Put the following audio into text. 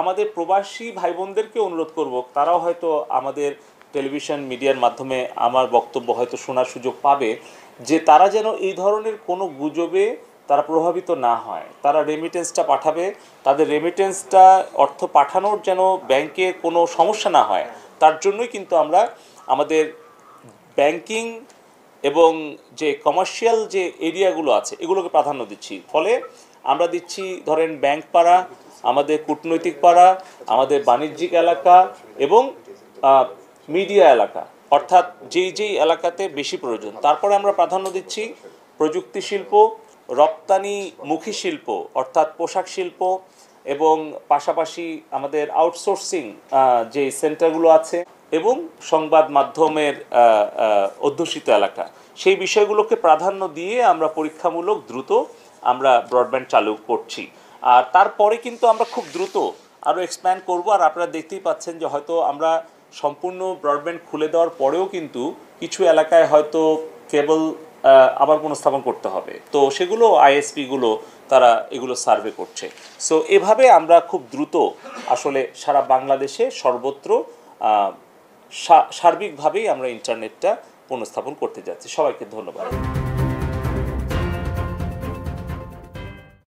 আমাদের প্রবাসী ভাই বোনদেরকে অনুরোধ করব, তারাও হয়তো আমাদের টেলিভিশন মিডিয়ার মাধ্যমে আমার বক্তব্য হয়তো শোনার সুযোগ পাবে, যে তারা যেন এই ধরনের কোনো গুজবে তারা প্রভাবিত না হয়। তারা রেমিটেন্সটা পাঠাবে, তাদের রেমিটেন্সটা অর্থ পাঠানোর যেন ব্যাংকে কোনো সমস্যা না হয়, তার জন্যই কিন্তু আমরা আমাদের ব্যাংকিং এবং যে কমার্শিয়াল যে এরিয়াগুলো আছে এগুলোকে প্রাধান্য দিচ্ছি। ফলে আমরা দিচ্ছি ধরেন ব্যাংক পাড়া, আমাদের কূটনৈতিক পাড়া, আমাদের বাণিজ্যিক এলাকা এবং মিডিয়া এলাকা, অর্থাৎ যেই এলাকাতে বেশি প্রয়োজন। তারপরে আমরা প্রাধান্য দিচ্ছি প্রযুক্তি শিল্প, রপ্তানিমুখী শিল্প অর্থাৎ পোশাক শিল্প, এবং পাশাপাশি আমাদের আউটসোর্সিং যে সেন্টারগুলো আছে এবং সংবাদ মাধ্যমের অধ্যুষিত এলাকা, সেই বিষয়গুলোকে প্রাধান্য দিয়ে আমরা পরীক্ষামূলক দ্রুত আমরা ব্রডব্যান্ড চালু করছি। আর তারপরে কিন্তু আমরা খুব দ্রুত আরও এক্সপ্যান্ড করব। আর আপনারা দেখতেই পাচ্ছেন যে হয়তো আমরা সম্পূর্ণ ব্রডব্যান্ড খুলে দেওয়ার পরেও কিন্তু কিছু এলাকায় হয়তো কেবল আবার পুনঃস্থাপন করতে হবে, তো সেগুলো আইএসপিগুলো তারা এগুলো সার্ভে করছে। সো এভাবে আমরা খুব দ্রুত আসলে সারা বাংলাদেশে সর্বত্র সার্বিকভাবেই আমরা ইন্টারনেটটা পুনঃস্থাপন করতে যাচ্ছি। সবাইকে ধন্যবাদ।